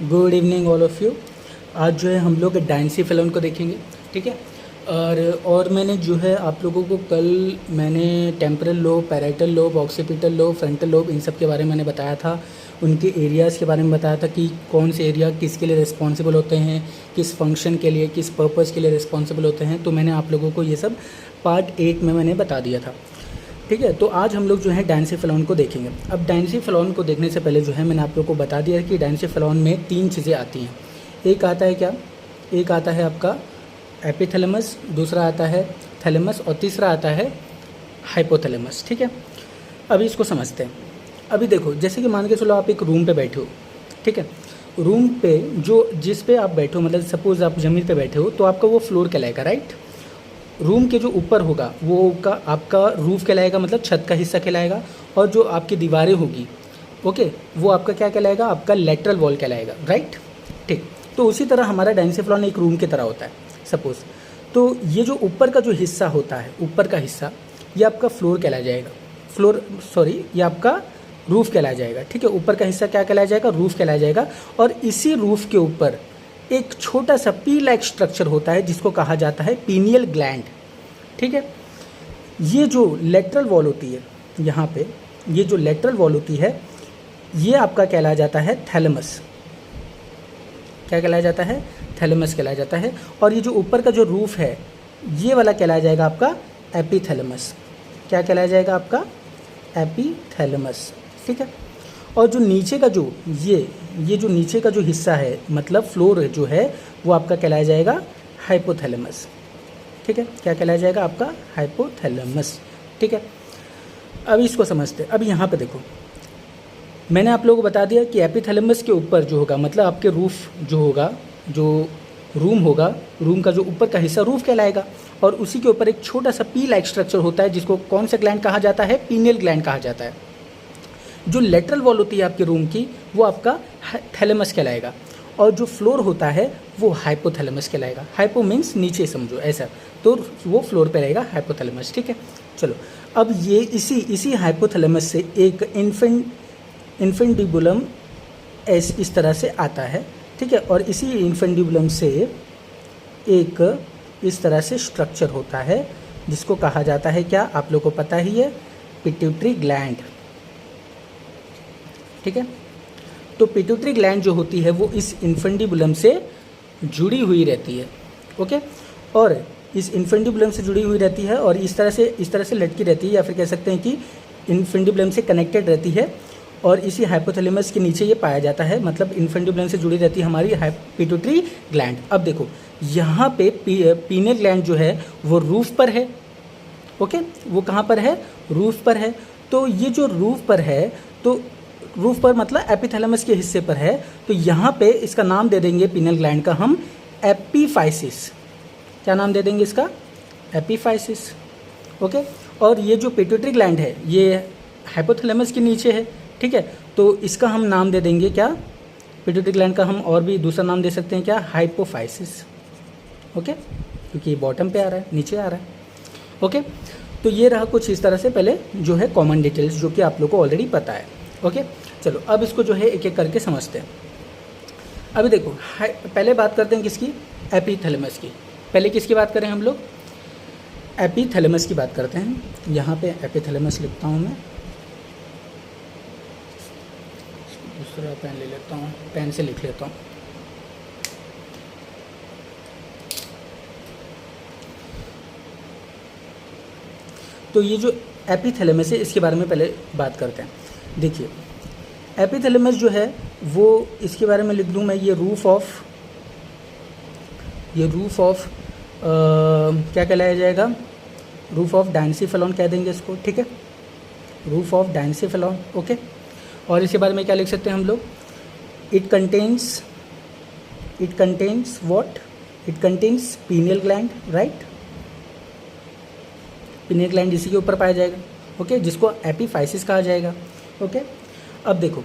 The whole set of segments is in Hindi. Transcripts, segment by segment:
Good evening all of you. आज जो है हम लोग डायंसीफेलोन को देखेंगे, ठीक है। और मैंने जो है आप लोगों को कल मैंने temporal lobe, parietal lobe, occipital lobe, frontal lobe, इन सब के बारे में मैंने बताया था। उनके एरियाज़ के बारे में बताया था कि कौन से एरिया किसके लिए रिस्पॉन्सिबल होते हैं, किस फंक्शन के लिए, किस पर्पज़ के लिए रिस्पॉन्सिबल होते हैं। तो मैंने आप लोगों को ये सब पार्ट 8 में मैंने बता दिया था, ठीक है। तो आज हम लोग जो है डायंसीफेलोन को देखेंगे। अब डायंसीफेलोन को देखने से पहले जो है मैंने आप लोग को बता दिया कि डायंसीफेलोन में 3 चीज़ें आती हैं। एक आता है क्या, एक आता है आपका एपिथैलेमस, दूसरा आता है थैलेमस और तीसरा आता है हाइपोथैलेमस, ठीक है। अभी इसको समझते हैं। अभी देखो, जैसे कि मान के चलो आप एक रूम पे बैठे हो, ठीक है। रूम पे जिस पे आप बैठे हो, मतलब सपोज़ आप ज़मीन पे बैठे हो, तो आपका वो फ्लोर कहलाएगा, राइट। रूम के जो ऊपर होगा वो आपका रूफ़ कहलाएगा, मतलब छत का हिस्सा कहलाएगा। और जो आपकी दीवारें होगी, ओके, वो आपका क्या कहलाएगा, आपका लेटरल वॉल कहलाएगा, राइट, ठीक। तो उसी तरह हमारा डायंसीफेलोन एक रूम की तरह होता है सपोज़। तो ये जो ऊपर का जो हिस्सा होता है, ऊपर का हिस्सा, ये आपका फ्लोर कहलाया जाएगा, ये आपका रूफ़ कहलाया जाएगा, ठीक है। ऊपर का हिस्सा क्या कहलाया जाएगा, रूफ़ कहलाया जाएगा। और इसी रूफ़ के ऊपर एक छोटा सा पी लाइक स्ट्रक्चर होता है जिसको कहा जाता है पीनियल ग्लैंड, ठीक है। ये जो लेटरल वॉल होती है, यहाँ पे ये जो लेटरल वॉल होती है, ये आपका कहलाया जाता है थैलेमस। क्या कहलाया जाता है, थैलेमस कहलाया जाता है। और ये जो ऊपर का जो रूफ है, ये वाला कहलाया जाएगा आपका एपीथैलेमस। क्या कहलाया जाएगा, आपका एपीथैलेमस, ठीक है। और जो नीचे का जो ये जो नीचे का जो हिस्सा है, मतलब फ्लोर जो है, वो आपका कहलाया जाएगा हाइपोथैलेमस, ठीक है। क्या कहलाया जाएगा, आपका हाइपोथैलेमस, ठीक है। अब इसको समझते हैं। अब यहाँ पे देखो, मैंने आप लोगों को बता दिया कि एपीथैलेमस के ऊपर जो होगा, मतलब आपके रूफ जो होगा, जो रूम होगा, रूम का जो ऊपर का हिस्सा रूफ कहलाएगा। और उसी के ऊपर एक छोटा सा पी लाइक स्ट्रक्चर होता है जिसको कौन सा ग्लैंड कहा जाता है, पीनियल ग्लैंड कहा जाता है। जो लेटरल वॉल होती है आपके रूम की, वो आपका थैलेमस कहलाएगा। और जो फ्लोर होता है वो हाइपोथैलेमस कहलाएगा। हाइपो मीन्स नीचे, समझो ऐसा, तो वो फ्लोर पे रहेगा हाइपोथैलेमस, ठीक है। चलो, अब ये इसी हाइपोथैलेमस से एक इन्फेंडिबुलम इस तरह से आता है, ठीक है। और इसी इन्फेंडिबुलम से एक इस तरह से स्ट्रक्चर होता है जिसको कहा जाता है क्या, आप लोग को पता ही है, पिट्यूटरी ग्लैंड, ठीक है। तो पिट्यूटरी ग्लैंड जो होती है वो इस इन्फेंडिबुलम से जुड़ी हुई रहती है, ओके। और इस इन्फेंडिबुलम से जुड़ी हुई रहती है और इस तरह से लटकी रहती है, या फिर कह सकते हैं कि इन्फेंडिबुलम से कनेक्टेड रहती है। और इसी हाइपोथैलेमस के नीचे ये पाया जाता है, मतलब इन्फेंडिबुलम से जुड़ी रहती है हमारी पिट्यूटरी ग्लैंड। अब देखो, यहाँ पे पीनियल ग्लैंड जो है वो रूफ पर है, ओके। वो कहाँ पर है, रूफ पर है। तो ये जो रूफ पर है, तो रूफ पर मतलब एपिथैलेमस के हिस्से पर है, तो यहाँ पे इसका नाम दे देंगे पीनियल ग्लैंड का हम एपीफाइसिस। क्या नाम दे देंगे इसका, एपीफाइसिस, ओके। और ये जो पिट्यूटरी ग्लैंड है ये हाइपोथैलेमस के नीचे है, ठीक है। तो इसका हम नाम दे देंगे क्या, पिट्यूटरी ग्लैंड का हम और भी दूसरा नाम दे सकते हैं क्या, हाइपोफाइसिस, ओके, क्योंकि ये बॉटम पे आ रहा है, नीचे आ रहा है, ओके। तो ये रहा कुछ इस तरह से पहले जो है कॉमन डिटेल्स, जो कि आप लोग को ऑलरेडी पता है, ओके। चलो, अब इसको जो है एक एक करके समझते हैं। अभी देखो, पहले बात करते हैं किसकी, एपीथैलेमस की। पहले किसकी बात करें हम लोग, एपीथैलेमस की बात करते हैं। यहाँ पे एपीथैलेमस लिखता हूँ मैं, दूसरा पेन ले लेता हूँ, पेन से लिख लेता हूँ। तो ये जो एपीथैलेमस है, इसके बारे में पहले बात करते हैं। देखिए, एपीथैलेमस जो है वो, इसके बारे में लिख दूँ मैं, ये रूफ ऑफ क्या कहलाया जाएगा, रूफ ऑफ डायंसीफेलोन कह देंगे इसको, ठीक है, रूफ ऑफ डायंसीफेलोन, ओके। और इसके बारे में क्या लिख सकते हैं हम लोग, it contains what, it contains pineal gland, right. Pineal gland इसी के ऊपर पाया जाएगा, ओके, जिसको एपीफाइसिस कहा जाएगा, ओके। अब देखो,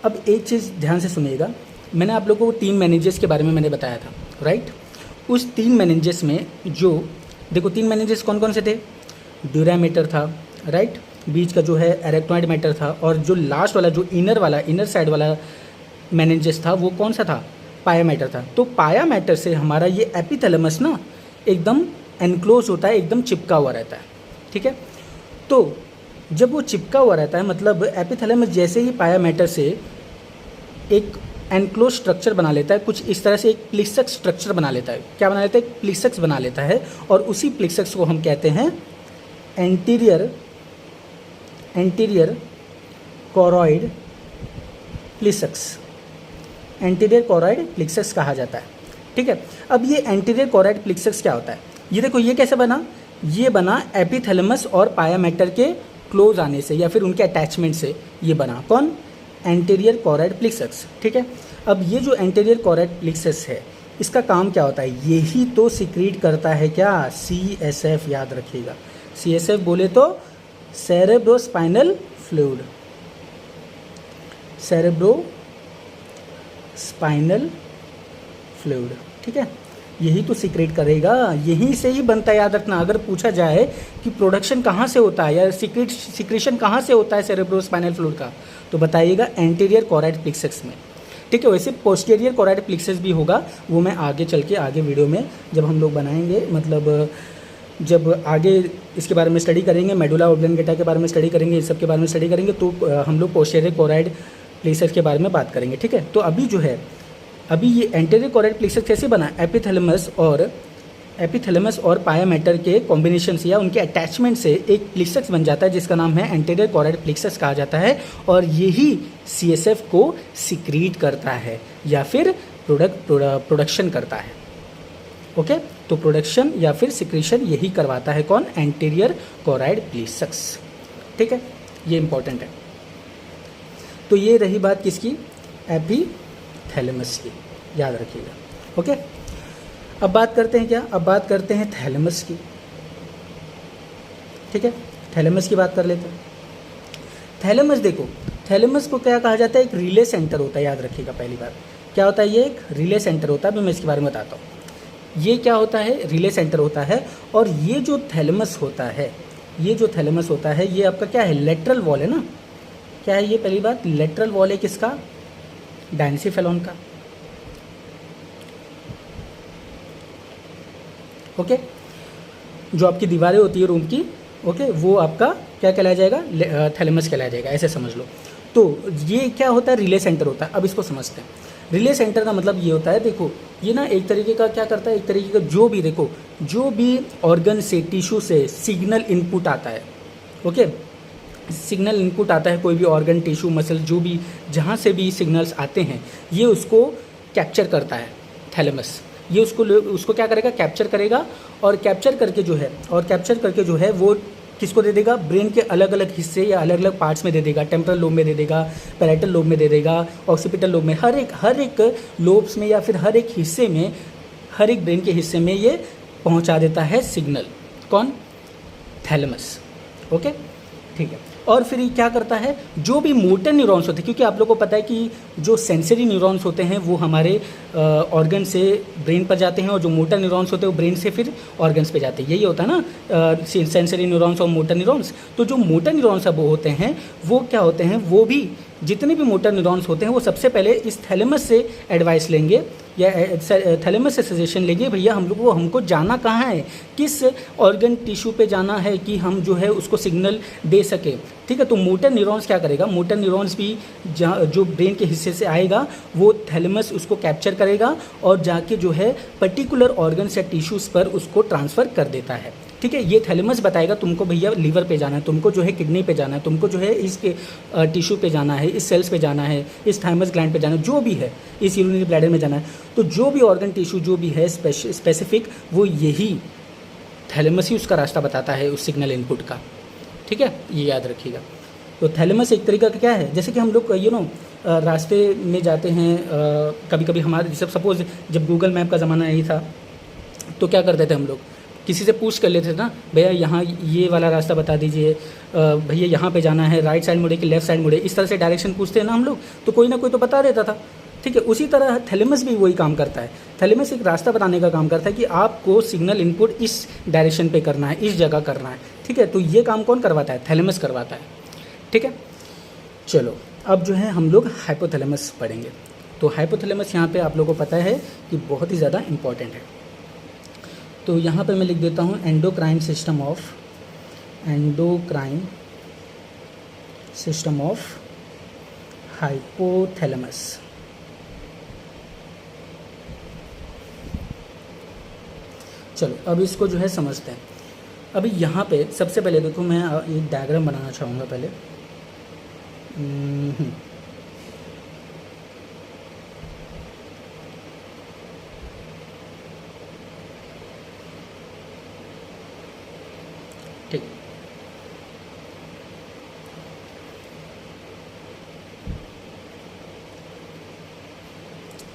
अब एक चीज़ ध्यान से सुनिएगा, मैंने आप लोगों को 3 मेनिंजेस के बारे में मैंने बताया था, राइट। उस 3 मेनिंजेस में जो, देखो 3 मेनिंजेस कौन कौन से थे, ड्यूरा मैटर था, राइट, बीच का जो है एरेक्नॉइड मैटर था, और जो लास्ट वाला, जो इनर साइड वाला मेनिंजेस था वो कौन सा था, पाया मैटर था। तो पाया मैटर से हमारा ये एपिथैलेमस ना एकदम एनक्लोज होता है, एकदम चिपका हुआ रहता है, ठीक है। तो जब वो चिपका हुआ रहता है मतलब एपिथैलेमस जैसे ही पाया मैटर से एक एनक्लोज स्ट्रक्चर बना लेता है, कुछ इस तरह से एक प्लिक्सक्स स्ट्रक्चर बना लेता है। क्या बना लेता है, एक प्लिक्सक्स बना लेता है, और उसी प्लिक्सक्स को हम कहते हैं एंटीरियर कोरॉइड प्लिक्सक्स, एंटीरियर कोरॉइड प्लिक्सक्स कहा जाता है, ठीक है। अब ये एंटीरियर कोरॉइड प्लिक्सक्स क्या होता है, ये देखो ये कैसे बना, ये बना एपिथैलेमस और पाया मैटर के क्लोज आने से या फिर उनके अटैचमेंट से ये बना, कौन, एंटीरियर कोरॉइड प्लिक्सक्स, ठीक है। अब ये जो एंटीरियर कोरॉइड प्लिक्सक्स है इसका काम क्या होता है, यही तो सिक्रीट करता है क्या, CSF, याद रखिएगा। CSF बोले तो सेरेब्रोस्पाइनल फ्लूइड, सेरेब्रोस्पाइनल फ्लूइड, ठीक है। यही तो सीक्रेट करेगा, यहीं से ही बनता है, याद रखना। अगर पूछा जाए कि प्रोडक्शन कहाँ से होता है या सिक्रेशन कहाँ से होता है सेरेब्रोस्पाइनल फ्लूइड का, तो बताइएगा एंटीरियर कोरॉइड प्लिक्सक्स में, ठीक है। वैसे पोस्टीरियर कोरॉइड प्लिक्सक्स भी होगा, वो मैं आगे चल के आगे वीडियो में जब हम लोग बनाएंगे, मतलब जब आगे इसके बारे में स्टडी करेंगे, मेडुला ऑब्लिंगेटा के बारे में स्टडी करेंगे, इस सब के बारे में स्टडी करेंगे, तो हम लोग पोस्टीरियर कोरॉइड प्लिक्सक्स के बारे में बात करेंगे, ठीक है। तो अभी जो है, अभी ये एंटीरियर कोरॉइड प्लिक्सक्स कैसे बना, एपिथैलेमस और पाया मैटर के कॉम्बिनेशन से या उनके अटैचमेंट से एक प्लिक्सक्स बन जाता है जिसका नाम है एंटीरियर कोरॉइड प्लिक्सक्स कहा जाता है, और यही CSF को सिक्रीट करता है या फिर प्रोडक्शन करता है, ओके। तो प्रोडक्शन या फिर सिक्रीशन यही करवाता है कौन, एंटीरियर कोरॉइड प्लिक्सक्स, ठीक है। ये इंपॉर्टेंट है। तो ये रही बात किसकी, एपिथैलेमस की, याद रखिएगा, ओके। अब बात करते हैं क्या, अब बात करते हैं थैलेमस की, ठीक है। थैलेमस की बात कर लेते हैं। थैलेमस देखो, थैलेमस को क्या कहा जाता है, एक रिले सेंटर होता है, याद रखिएगा। पहली बात क्या होता है, ये एक रिले सेंटर होता है। अभी मैं इसके बारे में बताता हूँ। ये क्या होता है, रिले सेंटर होता है। और ये जो थैलेमस होता है, ये जो थैलेमस होता है, ये आपका क्या है, लेटरल वॉल है ना। क्या है ये, पहली बात लेटरल वॉल है किसका, डायंसीफेलॉन का, ओके। जो आपकी दीवारें होती है रूम की, ओके, वो आपका क्या कहलाया जाएगा, थैलेमस कहलाया जाएगा, ऐसे समझ लो। तो ये क्या होता है, रिले सेंटर होता है। अब इसको समझते हैं। रिले सेंटर का मतलब ये होता है, देखो ये ना एक तरीके का क्या करता है, एक तरीके का जो भी देखो, जो भी ऑर्गन से, टिश्यू से सिग्नल इनपुट आता है, ओके, सिग्नल इनपुट आता है, कोई भी ऑर्गन, टिश्यू, मसल, जो भी जहाँ से भी सिग्नल्स आते हैं, ये उसको कैप्चर करता है थैलेमस। ये उसको क्या करेगा, कैप्चर करेगा, और कैप्चर करके जो है वो किसको दे देगा, ब्रेन के अलग अलग हिस्से या अलग अलग पार्ट्स में दे देगा। टेम्पोरल लोब में दे देगा, पैराइटल लोब में दे देगा, ऑक्सीपिटल लोब में, हर एक लोब्स में या फिर हर एक हिस्से में, हर एक ब्रेन के हिस्से में ये पहुंचा देता है सिग्नल, कौन, थैलेमस, ओके, ठीक है। और फिर ये क्या करता है, जो भी मोटर न्यूरॉन्स होते हैं, क्योंकि आप लोगों को पता है कि जो सेंसरी न्यूरॉन्स होते हैं वो हमारे ऑर्गन से ब्रेन पर जाते हैं, और जो मोटर न्यूरॉन्स होते हैं वो ब्रेन से फिर ऑर्गन्स पे जाते हैं। यही होता है ना, सेंसरी न्यूरॉन्स और मोटर न्यूरॉन्स। तो जो मोटर न्यूरॉन्स अब होते हैं वो क्या होते हैं, वो भी जितने भी मोटर न्यूरॉन्स होते हैं वो सबसे पहले इस थैलेमस से एडवाइस लेंगे या थैलेमस से सजेशन लेंगे, भैया हमको जाना कहाँ है, किस ऑर्गन टिश्यू पे जाना है कि हम जो है उसको सिग्नल दे सके, ठीक है। तो मोटर न्यूरॉन्स क्या करेगा, मोटर न्यूरॉन्स भी जो ब्रेन के हिस्से से आएगा वो थैलेमस उसको कैप्चर करेगा और जाके जो है पर्टिकुलर ऑर्गन्स या टिश्यूज़ पर उसको ट्रांसफ़र कर देता है, ठीक है। ये थैलेमस बताएगा तुमको भैया लीवर पे जाना है, तुमको जो है किडनी पे जाना है, तुमको जो है इसके टिश्यू पे जाना है, इस सेल्स पे जाना है, इस थाइमस ग्लैंड पे जाना है, जो भी है, इस यूरिनरी ब्लैडर में जाना है। तो जो भी ऑर्गन टिश्यू जो भी है स्पेसिफिक, वो यही थैलेमस ही उसका रास्ता बताता है उस सिग्नल इनपुट का, ठीक है, ये याद रखिएगा। तो थैलेमस एक तरीका का क्या है, जैसे कि हम लोग रास्ते में जाते हैं, कभी कभी हमारे जब सपोज़ जब गूगल मैप का ज़माना नहीं था तो क्या करते थे हम लोग, किसी से पूछ कर लेते थे ना, भैया यहाँ ये वाला रास्ता बता दीजिए, भैया यहाँ पे जाना है, राइट साइड मुड़े कि लेफ्ट साइड मुड़े, इस तरह से डायरेक्शन पूछते हैं ना हम लोग, तो कोई ना कोई तो बता देता था, ठीक है। उसी तरह थैलेमस भी वही काम करता है। थैलेमस एक रास्ता बताने का काम करता है कि आपको सिग्नल इनपुट इस डायरेक्शन पे करना है, इस जगह करना है, ठीक है। तो ये काम कौन करवाता है, थैलेमस करवाता है, ठीक है। चलो अब जो है हम लोग हाइपोथैलेमस पढ़ेंगे। तो हाइपोथैलेमस यहाँ पे आप लोगों को पता है कि बहुत ही ज़्यादा इम्पॉर्टेंट है। तो यहाँ पे मैं लिख देता हूँ एंडोक्राइन सिस्टम ऑफ हाइपोथैलेमस। चलो अब इसको जो है समझते हैं। अभी यहाँ पे सबसे पहले देखो, मैं एक डायग्राम बनाना चाहूँगा पहले। ठीक,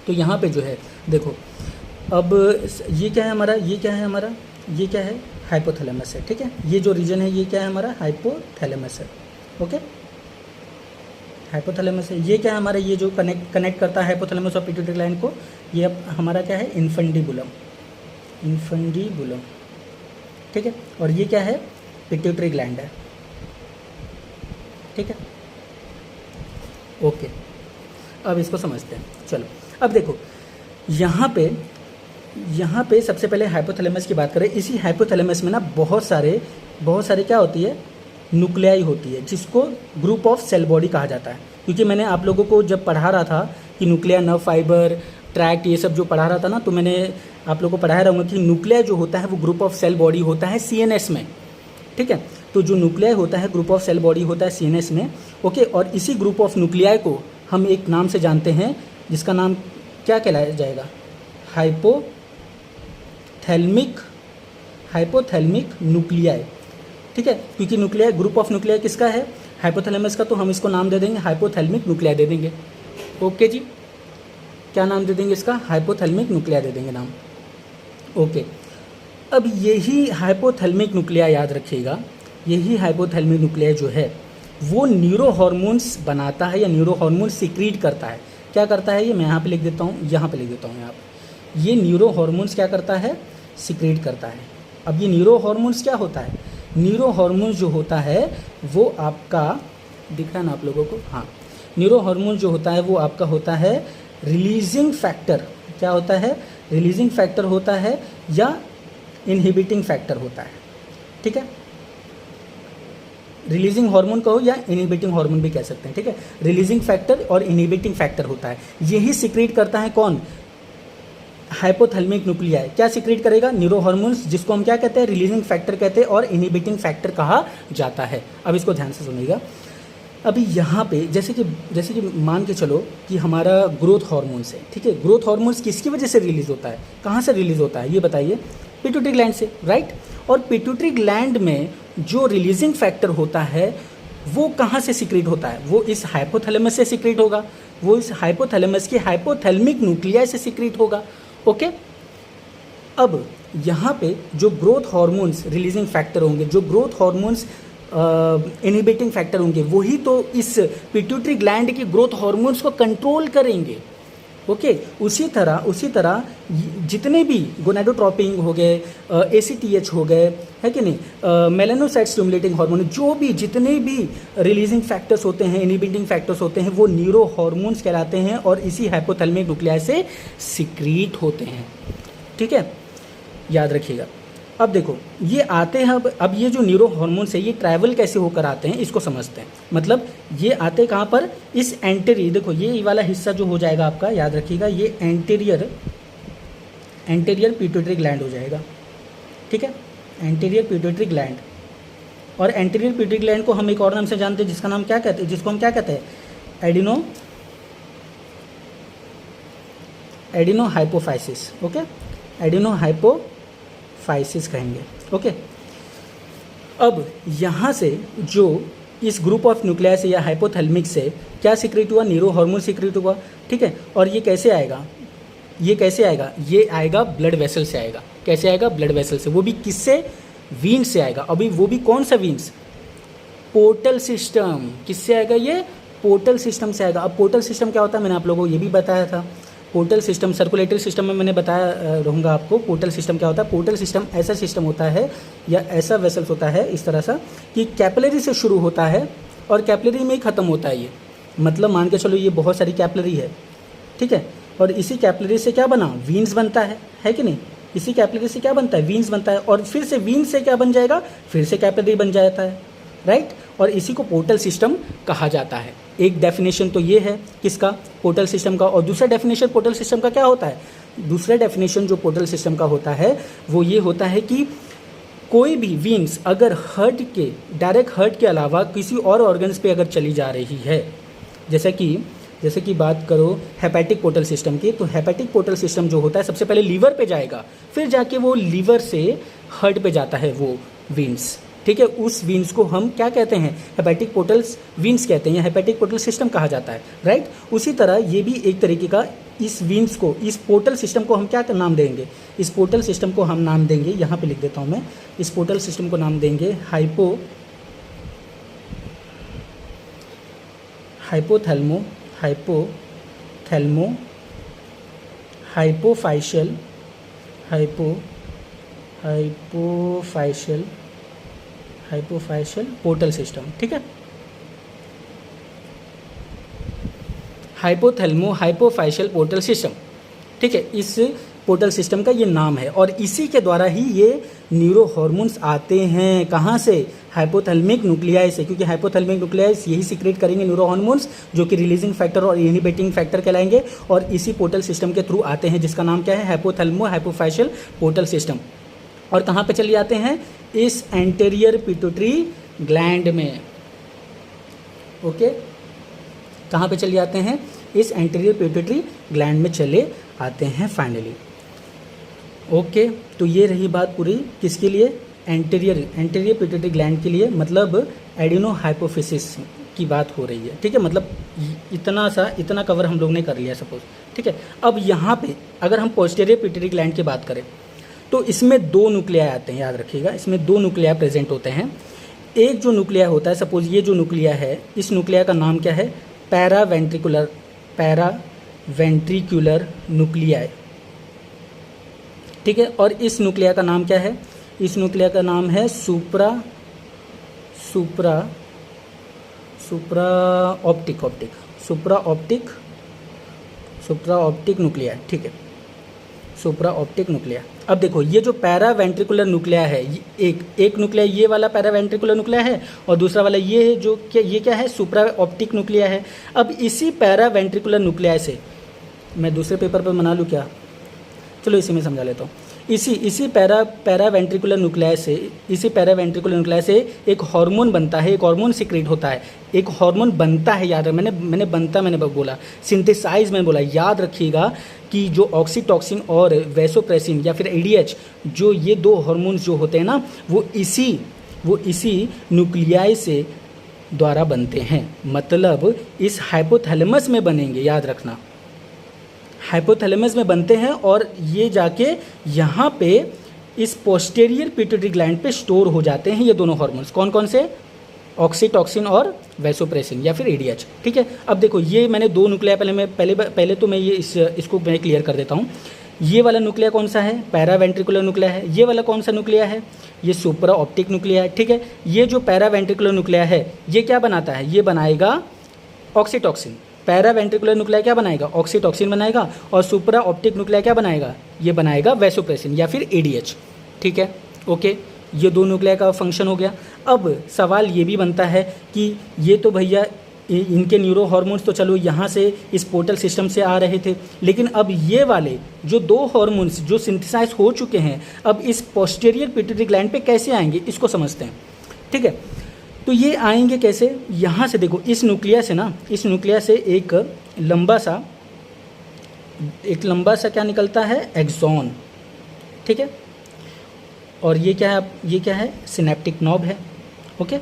तो यहाँ पे जो है देखो, अब ये क्या है हमारा, ये क्या है हाइपोथैलेमस है। ठीक है, ये जो रीजन है ये क्या है हमारा, हाइपोथैलेमस है। ओके, हाइपोथैलेमस है। ये क्या है हमारा, ये जो कनेक्ट करता है हाइपोथैलेमस और पिट्यूटरी ग्लैंड को, ये अब हमारा क्या है, इन्फंडिबुलम। ठीक है, और ये क्या है, पिट्यूटरी ग्लैंड है। ठीक है, ओके, अब इसको समझते हैं। चलो अब देखो, यहाँ पे सबसे पहले हाइपोथैलेमस की बात करें। इसी हाइपोथैलेमस में ना बहुत सारे क्या होती है, न्यूक्लियाई होती है, जिसको ग्रुप ऑफ सेल बॉडी कहा जाता है। क्योंकि मैंने आप लोगों को जब पढ़ा रहा था कि न्यूक्लिया, नर्व फाइबर, ट्रैक्ट, ये सब जो पढ़ा रहा था ना, तो मैंने आप लोगों को पढ़ाया रहूँगा कि न्यूक्लिया जो होता है वो ग्रुप ऑफ सेल बॉडी होता है सीएनएस में। ठीक है, तो जो न्यूक्लिया होता है ग्रुप ऑफ सेल बॉडी होता है सीएनएस में। ओके, और इसी ग्रुप ऑफ न्यूक्लियाई को हम एक नाम से जानते हैं, जिसका नाम क्या कहलाया जाएगा, हाइपोथैलेमिक न्यूक्लियाई। ठीक है, क्योंकि न्यूक्लियाई, ग्रुप ऑफ न्यूक्लियाई किसका है, हाइपोथैलेमस का, तो हम इसको नाम दे देंगे हाइपोथैलेमिक न्यूक्लियाई दे देंगे। ओके जी, क्या नाम दे देंगे इसका, हाइपोथैलेमिक न्यूक्लियाई दे देंगे नाम। ओके, अब यही हाइपोथैलेमिक न्यूक्लियाई, याद रखिएगा, यही हाइपोथैलेमिक न्यूक्लियाई जो है वो न्यूरो हार्मोन्स बनाता है या न्यूरो हार्मोन सिक्रीट करता है। क्या करता है ये मैं यहाँ पे लिख देता हूँ, यहाँ पे लिख देता हूँ यहाँ पे। ये न्यूरो हार्मोन्स क्या करता है, सिक्रीट करता है। अब ये न्यूरो हार्मोन्स क्या होता है, न्यूरो हार्मोन्स जो होता है वो आपका दिख रहा है ना आप लोगों को, हाँ, न्यूरो हार्मोन जो होता है वो आपका होता है रिलीजिंग फैक्टर। क्या होता है, रिलीजिंग फैक्टर होता है या इनहिबिटिंग फैक्टर होता है। ठीक है, रिलीजिंग हार्मोन कहो या इनहिबिटिंग हार्मोन भी कह सकते हैं। ठीक है, रिलीजिंग फैक्टर और इनहिबिटिंग फैक्टर होता है। यही सिक्रीट करता है कौन, हाइपोथैलेमिक न्यूक्लियाई। क्या सिक्रीट करेगा, न्यूरो हार्मोन्स, जिसको हम क्या कहते हैं, रिलीजिंग फैक्टर कहते हैं और इनहिबिटिंग फैक्टर कहा जाता है। अब इसको ध्यान से सुनिएगा। अभी यहाँ पे जैसे कि मान के चलो कि हमारा ग्रोथ हार्मोन्स है। ठीक है, ग्रोथ हार्मोन्स किसकी वजह से रिलीज होता है, कहाँ से रिलीज होता है ये बताइए, पिट्यूटरी ग्लैंड से, राइट। और पिट्यूटरी ग्लैंड में जो रिलीजिंग फैक्टर होता है वो कहाँ से सिक्रीट होता है, वो इस हाइपोथैलेमस से सिक्रीट होगा, वो इस हाइपोथैलेमस की हाइपोथैलेमिक न्यूक्लियाई से सिक्रीट होगा। ओके, अब यहाँ पे जो ग्रोथ हार्मोन्स रिलीजिंग फैक्टर होंगे, जो ग्रोथ हार्मोन्स इनहिबिटिंग फैक्टर होंगे, वही तो इस पिट्यूटरी ग्लैंड की ग्रोथ हार्मोन्स को कंट्रोल करेंगे। ओके, उसी तरह जितने भी गोनाडोट्रोपिन हो गए, ACTH हो गए, है कि नहीं, मेलानोसाइट स्टिमुलेटिंग हार्मोन, जो भी जितने भी रिलीजिंग फैक्टर्स होते हैं, इनहिबिटिंग फैक्टर्स होते हैं, वो न्यूरो हार्मोन्स कहलाते हैं और इसी हाइपोथैलेमिक न्यूक्लियाई से सिक्रीट होते हैं। ठीक है, याद रखिएगा। अब देखो ये आते हैं, अब ये जो न्यूरो हार्मोन्स है ये ट्रैवल कैसे होकर आते हैं इसको समझते हैं। मतलब ये आते कहाँ पर, इस एंटेरियर, देखो ये वाला हिस्सा जो हो जाएगा आपका, याद रखिएगा, ये एंटेरियर पिट्यूटरी ग्लैंड हो जाएगा। ठीक है, एंटेरियर पिट्यूटरी ग्लैंड। और एंटेरियर पिट्यूटरी ग्लैंड को हम एक और नाम से जानते हैं, जिसका नाम क्या कहते हैं, जिसको हम क्या कहते हैं, adeno hypophysis. Okay, adeno hypophysis कहेंगे। ओके, अब यहाँ से जो इस ग्रुप ऑफ न्यूक्लियाई से या हाइपोथैलेमिक से क्या सिक्रीट हुआ, न्यूरो हार्मोन सिक्रीट हुआ। ठीक है, और ये कैसे आएगा, ये आएगा ब्लड वेसल से आएगा। कैसे आएगा, ब्लड वेसल से, वो भी किससे, वीन से आएगा। अभी वो भी कौन सा वीन्स, पोर्टल सिस्टम। किससे आएगा, ये पोर्टल सिस्टम से आएगा। अब पोर्टल सिस्टम क्या होता है, मैंने आप लोगों को ये भी बताया था। पोर्टल सिस्टम, सर्कुलेटरी सिस्टम में मैंने बताया रहूँगा आपको। पोर्टल सिस्टम क्या होता है, पोर्टल सिस्टम ऐसा सिस्टम होता है या ऐसा वेसल्स होता है इस तरह सा कि कैपिलरी से शुरू होता है और कैपिलरी में ही ख़त्म होता है ये। मतलब मान के चलो ये बहुत सारी कैपिलरी है। ठीक है। और इसी कैपिलरी से क्या बना, वीन्स बनता है कि नहीं, इसी कैपिलरी से क्या बनता है, वीन्स बनता है, और फिर से वीन्स से क्या बन जाएगा, फिर से कैपिलरी बन जाता है, राइट। और इसी को पोर्टल सिस्टम कहा जाता है। एक डेफिनेशन तो ये है किसका, पोर्टल सिस्टम का। और दूसरा डेफिनेशन पोर्टल सिस्टम का क्या होता है, दूसरा डेफिनेशन जो पोर्टल सिस्टम का होता है वो ये होता है कि कोई भी वीन्स अगर हार्ट के, डायरेक्ट हार्ट के अलावा किसी और ऑर्गन्स पे अगर चली जा रही है, जैसे कि बात करो हेपेटिक पोर्टल सिस्टम की, तो हेपेटिक पोर्टल सिस्टम जो होता है सबसे पहले लीवर पे जाएगा, फिर जाके वो लीवर से हार्ट पे जाता है वो वीन्स, ठीक है। उस वीन्स को हम क्या कहते हैं, हेपेटिक पोर्टल्स वीन्स कहते हैं, या हेपेटिक पोर्टल सिस्टम कहा जाता है, राइट। उसी तरह ये भी एक तरीके का, इस वीन्स को, इस पोर्टल सिस्टम को हम क्या नाम देंगे, इस पोर्टल सिस्टम को हम नाम देंगे, यहाँ पे लिख देता हूँ मैं, इस पोर्टल सिस्टम को नाम देंगे हाइपोफाइशियल पोर्टल सिस्टम, ठीक है। हाइपोफाइशियल पोर्टल सिस्टम, ठीक है। इस पोर्टल सिस्टम का ये नाम है, और इसी के द्वारा ही ये न्यूरो हार्मोन्स आते हैं, कहाँ से, हाइपोथैलेमिक न्यूक्लियाई से, क्योंकि हाइपोथैलेमिक न्यूक्लियाई यही सीक्रेट करेंगे न्यूरो हार्मोन्स, जो कि रिलीजिंग फैक्टर और इनहिबिटिंग फैक्टर कहलाएंगे, और इसी पोर्टल सिस्टम के थ्रू आते हैं, जिसका नाम क्या है, हाइपोफाइशियल पोर्टल सिस्टम। और कहाँ पे चले जाते हैं, इस एंटीरियर पिट्यूटरी ग्लैंड में, ओके। कहाँ पे चले जाते हैं, इस एंटीरियर पिट्यूटरी ग्लैंड में चले आते हैं फाइनली, ओके। तो ये रही बात पूरी किसके लिए, एंटीरियर पिट्यूटरी ग्लैंड के लिए, मतलब एडिनो हाइपोफिसिस की बात हो रही है, ठीक है। मतलब इतना कवर हम लोग ने कर लिया सपोज, ठीक है। अब यहाँ पे अगर हम पोस्टीरियर पिट्यूटरी ग्लैंड की बात करें तो इसमें 2 न्यूक्लियाई आते हैं, याद रखिएगा, इसमें 2 न्यूक्लियाई प्रेजेंट होते हैं। एक जो न्यूक्लियाई होता है, सपोज ये जो न्यूक्लियाई है, इस न्यूक्लियाई का नाम क्या है, पैरावेंट्रिकुलर न्यूक्लियाई, ठीक है। और इस न्यूक्लियाई का नाम क्या है, इस न्यूक्लियाई का नाम है सुप्रा ऑप्टिक न्यूक्लियाई, ठीक है, सुप्रा ऑप्टिक न्यूक्लियाई। अब देखो ये जो पैरावेंट्रिकुलर न्यूक्लियाई है, एक न्यूक्लियाई ये वाला पैरावेंट्रिकुलर न्यूक्लियाई है, और दूसरा वाला ये है जो ये क्या है, सुप्रा ऑप्टिक न्यूक्लियाई है। अब इसी पैरावेंट्रिकुलर न्यूक्लियाई से, मैं दूसरे पेपर पर बना लूँ क्या, चलो इसी में समझा लेता हूँ। इसी पैरावेंट्रिकुलर न्यूक्लियाई से एक हार्मोन बनता है, एक हार्मोन सीक्रेट होता है, एक हार्मोन बनता है, याद है, मैंने बोला, सिंथेसाइज मैंने बोला, याद रखिएगा कि जो ऑक्सीटॉक्सिन और वैसोप्रेसिन या फिर एडीएच, जो ये 2 हार्मोन्स जो होते हैं ना, वो इसी न्यूक्लियाई से द्वारा बनते हैं, मतलब इस हाइपोथैलेमस में बनेंगे, याद रखना, हाइपोथैलेमस में बनते हैं, और ये जाके यहाँ पे इस पोस्टीरियर पिट्यूटरी ग्लैंड पे स्टोर हो जाते हैं ये दोनों हार्मोन्स, कौन से, ऑक्सीटॉक्सिन और वैसोप्रेसिन या फिर एडीएच, ठीक है। अब देखो ये मैंने 2 न्यूक्लियाई पहले तो मैं ये इसको मैं क्लियर कर देता हूँ। ये वाला न्यूक्लिया कौन सा है, पैरावेंट्रिकुलर न्यूक्लिया है। ये वाला कौन सा न्यूक्लिया है, ये सुप्रा ऑप्टिक न्यूक्लिया है, ठीक है। ये जो पैरावेंट्रिकुलर न्यूक्लिया है ये क्या बनाता है, ये बनाएगा ऑक्सीटॉक्सिन। पैरावेंट्रिकुलर न्यूक्लिया क्या बनाएगा, ऑक्सीटॉक्सिन बनाएगा, और सुप्रा ऑप्टिक न्यूक्लिया क्या बनाएगा, ये बनाएगा वैसोप्रेसिन या फिर एडीएच, ठीक है, ओके। ये 2 न्यूक्लिया का फंक्शन हो गया। अब सवाल ये भी बनता है कि ये तो भैया इनके न्यूरो हार्मोन्स तो चलो यहाँ से इस पोर्टल सिस्टम से आ रहे थे, लेकिन अब ये वाले जो 2 हार्मोन्स जो सिंथेसाइज हो चुके हैं, अब इस पोस्टीरियर पिट्यूटरी ग्लैंड पे कैसे आएंगे, इसको समझते हैं, ठीक है। तो ये आएंगे कैसे, यहाँ से देखो, इस न्यूक्लिया से एक लंबा सा क्या निकलता है, एक्सॉन, ठीक है। और ये क्या है, सिनेप्टिक नॉब है, ओके।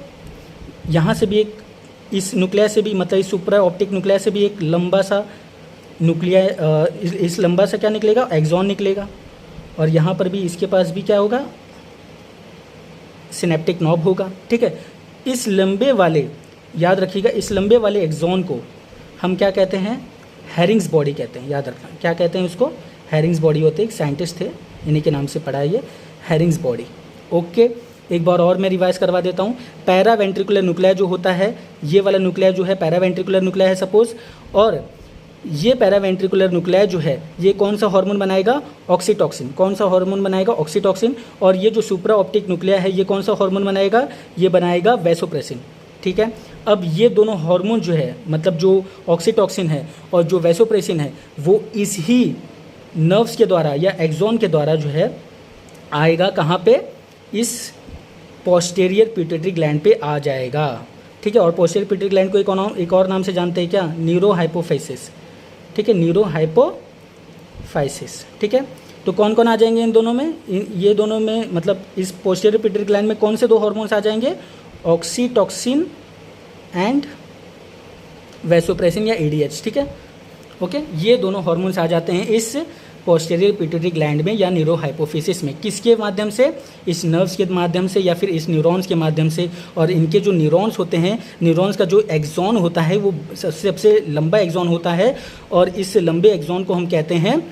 यहाँ से भी एक, इस न्यूक्लिया से भी, मतलब इस सुप्रा ऑप्टिक न्यूक्लिया से भी एक लंबा सा न्यूक्लिया, इस लंबा सा क्या निकलेगा, एक्सॉन निकलेगा, और यहाँ पर भी इसके पास भी क्या होगा, सिनेप्टिक नॉब होगा, ठीक है। इस लंबे वाले, याद रखिएगा, इस लंबे वाले एक्सॉन को हम क्या कहते हैं, हैरिंग्स बॉडी कहते हैं, याद रखना, क्या कहते हैं उसको, हैरिंग्स बॉडी होते हैं, एक साइंटिस्ट थे, इन्हीं के नाम से पढ़ा है ये, हैरिंग्स बॉडी, ओके। एक बार और मैं रिवाइज करवा देता हूँ। पैरावेंट्रिकुलर न्यूक्लिया जो होता है, ये वाला न्यूक्लिया जो है पैरावेंट्रिकुलर न्यूक्लिया है सपोज, और ये पैरावेंट्रिकुलर न्यूक्लियाई जो है ये कौन सा हार्मोन बनाएगा, ऑक्सीटॉक्सिन। कौन सा हार्मोन बनाएगा, ऑक्सीटॉक्सिन। और ये जो सुप्रा ऑप्टिक न्यूक्लियाई है ये कौन सा हार्मोन बनाएगा, ये बनाएगा वैसोप्रेसिन। ठीक है, अब ये दोनों हार्मोन जो है मतलब जो ऑक्सीटॉक्सिन है और जो वैसोप्रेसिन है वो इस ही नर्व्स के द्वारा या एक्सॉन के द्वारा जो है आएगा कहाँ पे, इस पोस्टीरियर पिट्यूटरी ग्लैंड पे आ जाएगा। ठीक है, और पोस्टीरियर पिट्यूटरी ग्लैंड को एक और नाम से जानते हैं क्या, न्यूरोहाइपोफाइसिस। ठीक है, न्यूरोहाइपोफाइसिस। ठीक है, तो कौन कौन आ जाएंगे इन दोनों में, ये दोनों में मतलब इस पोस्टीरियर पिट्यूटरी ग्लैंड में कौन से दो हार्मोन्स आ जाएंगे, ऑक्सीटॉक्सिन एंड वैसोप्रेसिन या एडीएच। ठीक है, ओके, ये दोनों हार्मोन्स आ जाते हैं इस पोस्टीरियर पिट्यूटरी ग्लैंड में या न्यूरोहाइपोफिसिस में। किसके माध्यम से, इस नर्व्स के माध्यम से या फिर इस न्यूरॉन्स के माध्यम से। और इनके जो न्यूरॉन्स होते हैं, न्यूरॉन्स का जो एक्सॉन होता है वो सबसे लंबा एक्सॉन होता है और इस लंबे एक्सॉन को हम कहते हैं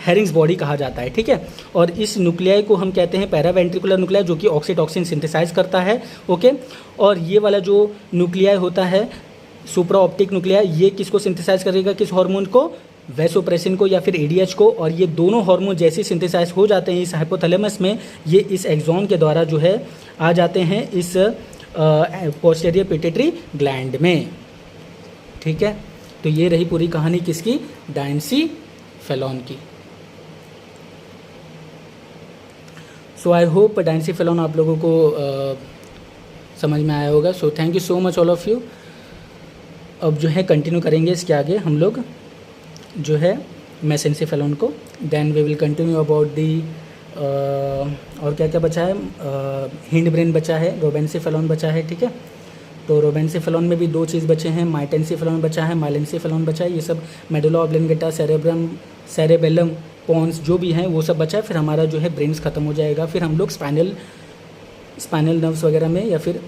हेरिंग्स बॉडी कहा जाता है। ठीक है, और इस न्यूक्लियाई को हम कहते हैं पैरावेंट्रिकुलर न्यूक्लियाई जो कि ऑक्सीटॉक्सिन सिंथेसाइज करता है। ओके, और ये वाला जो न्यूक्लियाई होता है सुप्रा ऑप्टिक न्यूक्लियाई, ये किसको सिंथेसाइज करेगा, किस हार्मोन को, वैसोप्रेसिन को या फिर एडीएच को। और ये दोनों हार्मोन जैसे सिंथेसाइज हो जाते हैं इस हाइपोथैलेमस में, ये इस एक्सॉन के द्वारा जो है आ जाते हैं इस पोस्टीरियर पिट्यूटरी ग्लैंड में। ठीक है, तो ये रही पूरी कहानी किसकी, डायेंसीफेलॉन की। सो आई होप डायेंसीफेलॉन आप लोगों को समझ में आया होगा। So thank you so much all of you. अब जो है कंटिन्यू करेंगे इसके आगे हम लोग जो है मेसेंसिफेलॉन को, then we will continue about the और क्या क्या बचा है, हिंड ब्रेन बचा है, रोबेंसिफेलॉन बचा है। ठीक है, तो रोबेंसिफेलॉन में भी दो चीज़ बचे हैं, माइटेंसिफेलॉन बचा है, माइलेंसिफेलॉन बचा है। ये सब मेडुला ऑब्लिंगेटा, सेरेब्रम, सेरेबेलम, पॉन्स जो भी हैं वो सब बचा है। फिर हमारा जो है ब्रेन्स ख़त्म हो जाएगा, फिर हम लोग स्पाइनल नर्व्स वगैरह में या फिर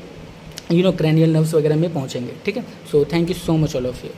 क्रैनियल नर्व्स वगैरह में पहुँचेंगे। ठीक है, so thank you so much all of you.